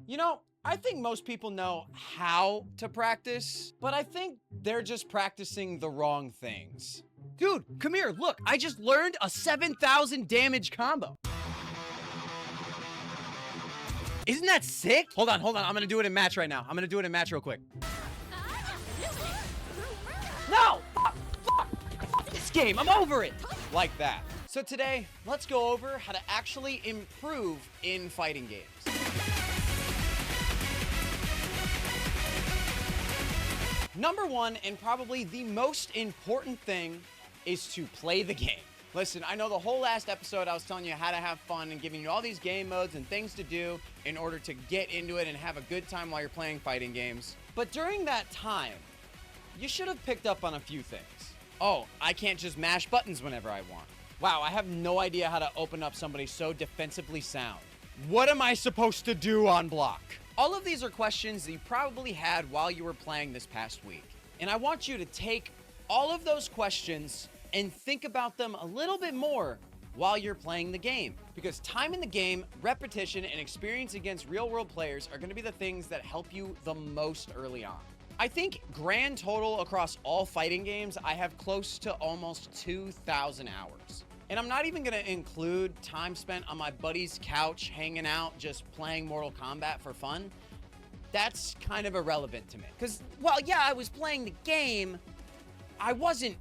You know, I think most people know how to practice, but I think they're just practicing the wrong things. Dude, come here, look, I just learned a 7,000 damage combo. Isn't that sick? Hold on, I'm gonna do it in match right now. I'm gonna do it in match real quick. No! Fuck this game, I'm over it! Like that. So today, let's go over how to actually improve in fighting games. Number one, and probably the most important thing, is to play the game. Listen, I know the whole last episode I was telling you how to have fun and giving you all these game modes and things to do in order to get into it and have a good time while you're playing fighting games. But during that time, you should have picked up on a few things. Oh, I can't just mash buttons whenever I want. Wow, I have no idea how to open up somebody so defensively sound. What am I supposed to do on block? All of these are questions that you probably had while you were playing this past week. And I want you to take all of those questions and think about them a little bit more while you're playing the game. Because time in the game, repetition, and experience against real-world players are going to be the things that help you the most early on. I think grand total across all fighting games, I have close to almost 2,000 hours. And I'm not even going to include time spent on my buddy's couch hanging out, just playing Mortal Kombat for fun. That's kind of irrelevant to me. Because, well, yeah, I was playing the game, I wasn't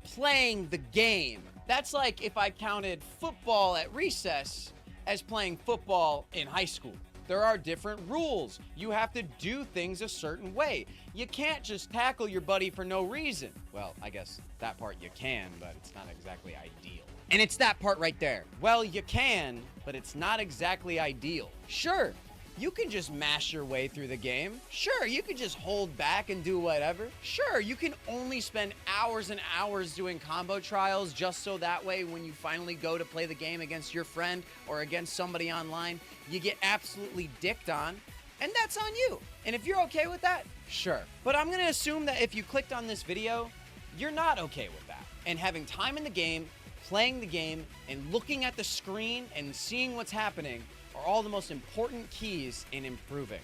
playing the game. That's like if I counted football at recess as playing football in high school. There are different rules. You have to do things a certain way. You can't just tackle your buddy for no reason. Well, I guess that part you can, but it's not exactly ideal. And it's that part right there. Well, you can, but it's not exactly ideal. Sure, you can just mash your way through the game. Sure, you can just hold back and do whatever. Sure, you can only spend hours and hours doing combo trials just so that way when you finally go to play the game against your friend or against somebody online, you get absolutely dicked on, and that's on you. And if you're okay with that, sure. But I'm gonna assume that if you clicked on this video, you're not okay with that. And having time in the game, playing the game, and looking at the screen and seeing what's happening are all the most important keys in improving.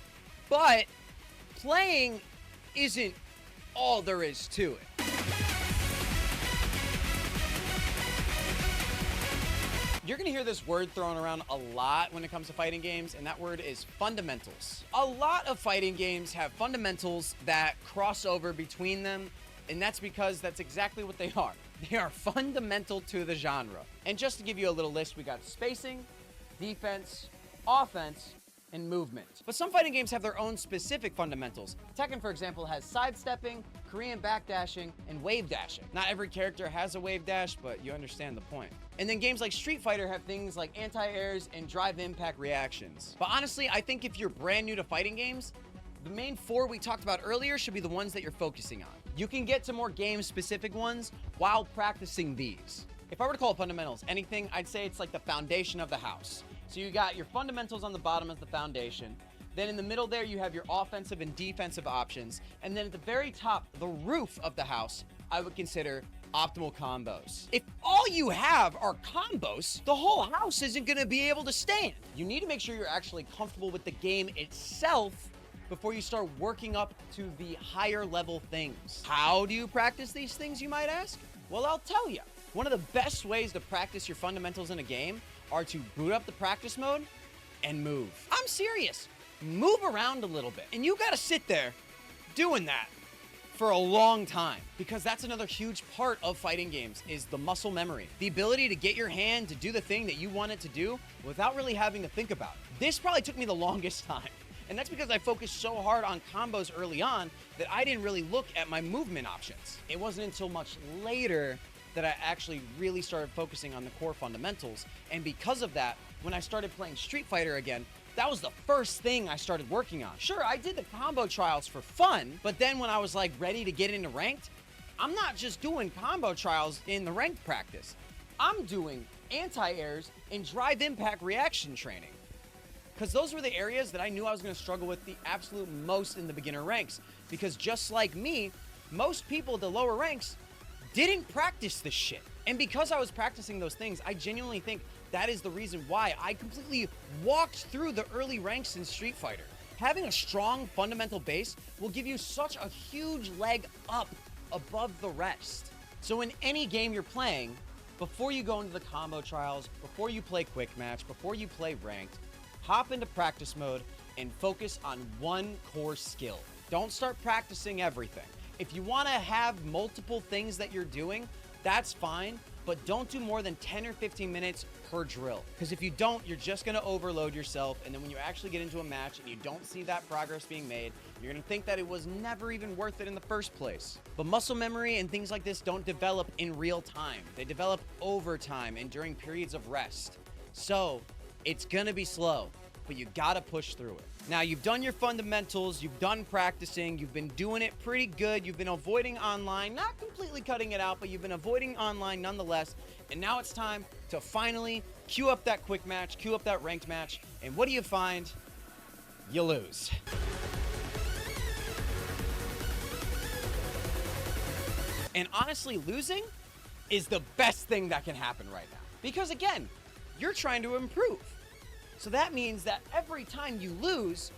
But playing isn't all there is to it. You're gonna hear this word thrown around a lot when it comes to fighting games, and that word is fundamentals. A lot of fighting games have fundamentals that cross over between them, and that's because that's exactly what they are. They are fundamental to the genre. And just to give you a little list, we got spacing, defense, offense, and movement. But some fighting games have their own specific fundamentals. Tekken, for example, has sidestepping, Korean backdashing, and wave dashing. Not every character has a wave dash, but you understand the point. And then games like Street Fighter have things like anti-airs and drive impact reactions. But honestly, I think if you're brand new to fighting games, the main four we talked about earlier should be the ones that you're focusing on. You can get to more game-specific ones while practicing these. If I were to call it fundamentals anything, I'd say it's like the foundation of the house. So you got your fundamentals on the bottom as the foundation. Then in the middle there, you have your offensive and defensive options. And then at the very top, the roof of the house, I would consider optimal combos. If all you have are combos, the whole house isn't gonna be able to stand. You need to make sure you're actually comfortable with the game itself before you start working up to the higher level things. How do you practice these things, you might ask? Well, I'll tell you. One of the best ways to practice your fundamentals in a game are to boot up the practice mode and move. I'm serious. Move around a little bit. And you gotta sit there doing that for a long time, because that's another huge part of fighting games is the muscle memory. The ability to get your hand to do the thing that you want it to do without really having to think about it. This probably took me the longest time. And that's because I focused so hard on combos early on that I didn't really look at my movement options. It wasn't until much later that I actually really started focusing on the core fundamentals. And because of that, when I started playing Street Fighter again, that was the first thing I started working on. Sure, I did the combo trials for fun, but then when I was like ready to get into ranked, I'm not just doing combo trials in the ranked practice. I'm doing anti-airs and drive impact reaction training. Because those were the areas that I knew I was going to struggle with the absolute most in the beginner ranks. Because just like me, most people at the lower ranks didn't practice this shit. And because I was practicing those things, I genuinely think that is the reason why I completely walked through the early ranks in Street Fighter. Having a strong fundamental base will give you such a huge leg up above the rest. So in any game you're playing, before you go into the combo trials, before you play quick match, before you play ranked, hop into practice mode and focus on one core skill. Don't start practicing everything. If you want to have multiple things that you're doing, that's fine, but don't do more than 10 or 15 minutes per drill. Because if you don't, you're just going to overload yourself, and then when you actually get into a match and you don't see that progress being made, you're going to think that it was never even worth it in the first place. But muscle memory and things like this don't develop in real time. They develop over time and during periods of rest. So it's going to be slow, but you got to push through it. Now, you've done your fundamentals, you've done practicing, you've been doing it pretty good, you've been avoiding online, not completely cutting it out, but you've been avoiding online nonetheless, and now it's time to finally queue up that quick match, queue up that ranked match, and what do you find? You lose. And honestly, losing is the best thing that can happen right now. Because again, you're trying to improve. So that means that every time you lose,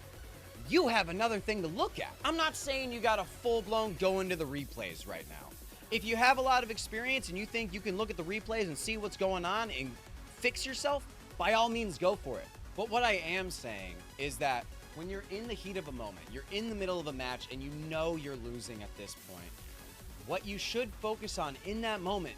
you have another thing to look at. I'm not saying you got to full-blown go into the replays right now. If you have a lot of experience and you think you can look at the replays and see what's going on and fix yourself, by all means, go for it. But what I am saying is that when you're in the heat of a moment, you're in the middle of a match and you know you're losing at this point, what you should focus on in that moment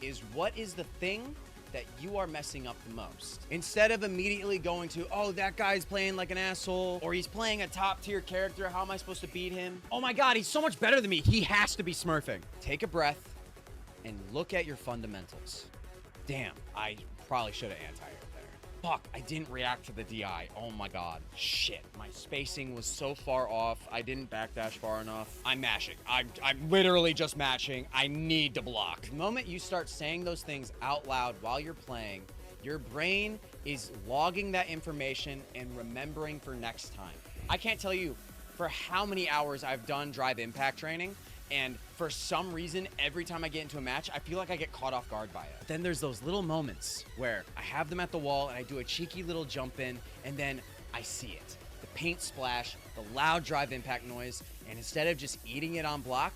is what is the thing that you are messing up the most. Instead of immediately going to, oh, that guy's playing like an asshole, or he's playing a top tier character, how am I supposed to beat him? Oh my God, he's so much better than me. He has to be smurfing. Take a breath and look at your fundamentals. Damn, I probably should have anti-aired there. Fuck, I didn't react to the DI. Oh my God. Shit, my spacing was so far off. I didn't backdash far enough. I'm mashing. I'm literally just mashing. I need to block. The moment you start saying those things out loud while you're playing, your brain is logging that information and remembering for next time. I can't tell you for how many hours I've done drive impact training, and for some reason, every time I get into a match, I feel like I get caught off guard by it. But then there's those little moments where I have them at the wall and I do a cheeky little jump in, and then I see it. The paint splash, the loud drive impact noise, and instead of just eating it on block,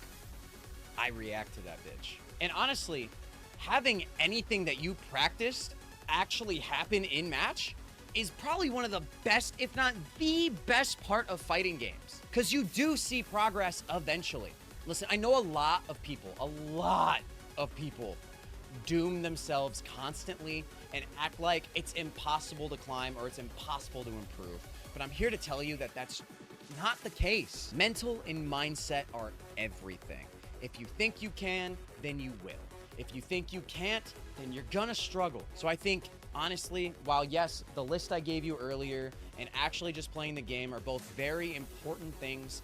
I react to that bitch. And honestly, having anything that you practiced actually happen in match is probably one of the best, if not the best part of fighting games. Because you do see progress eventually. Listen, I know a lot of people doom themselves constantly and act like it's impossible to climb or it's impossible to improve. But I'm here to tell you that that's not the case. Mental and mindset are everything. If you think you can, then you will. If you think you can't, then you're gonna struggle. So I think, honestly, while yes, the list I gave you earlier and actually just playing the game are both very important things,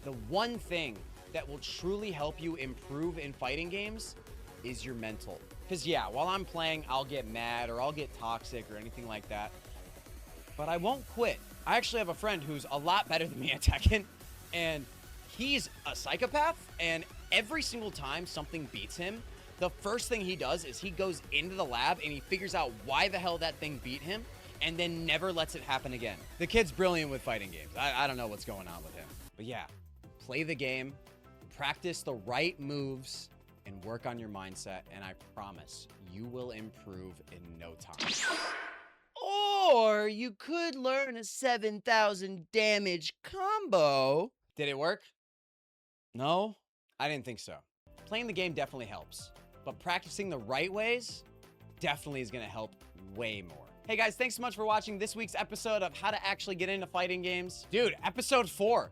the one thing that will truly help you improve in fighting games is your mental. Because yeah, while I'm playing, I'll get mad or I'll get toxic or anything like that, but I won't quit. I actually have a friend who's a lot better than me at Tekken, and he's a psychopath, and every single time something beats him, the first thing he does is he goes into the lab and he figures out why the hell that thing beat him and then never lets it happen again. The kid's brilliant with fighting games. I don't know what's going on with him. But yeah, play the game, practice the right moves, and work on your mindset, and I promise you will improve in no time. Or you could learn a 7,000 damage combo. Did it work? No? I didn't think so. Playing the game definitely helps, but practicing the right ways definitely is gonna help way more. Hey guys, thanks so much for watching this week's episode of How to Actually Get Into Fighting Games. Dude, episode 4.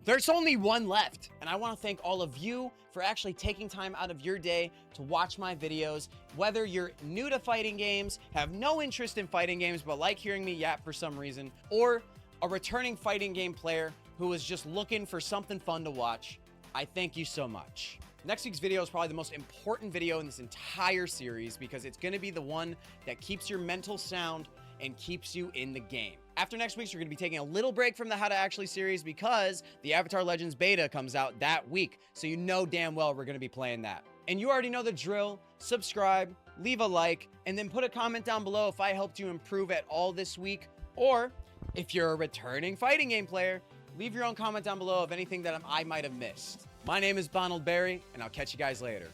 There's only one left, and I want to thank all of you for actually taking time out of your day to watch my videos. Whether you're new to fighting games, have no interest in fighting games, but like hearing me yap for some reason, or a returning fighting game player who is just looking for something fun to watch, I thank you so much. Next week's video is probably the most important video in this entire series because it's going to be the one that keeps your mental sound and keeps you in the game. After next week's, we're going to be taking a little break from the How to Actually series because the Avatar Legends beta comes out that week. So you know damn well we're going to be playing that. And you already know the drill. Subscribe, leave a like, and then put a comment down below if I helped you improve at all this week. Or If you're a returning fighting game player, leave your own comment down below of anything that I might have missed. My name is Bonald Berry, and I'll catch you guys later.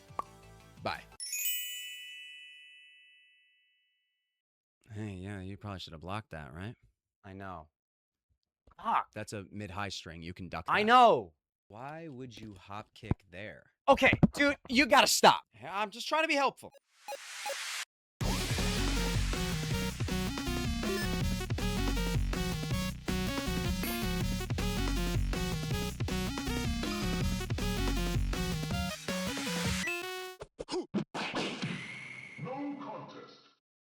Bye. Hey, yeah, you probably should have blocked that, right? I know. Fuck. That's a mid-high string. You can duck that. I know. Why would you hop kick there? Okay, dude, you gotta stop. I'm just trying to be helpful.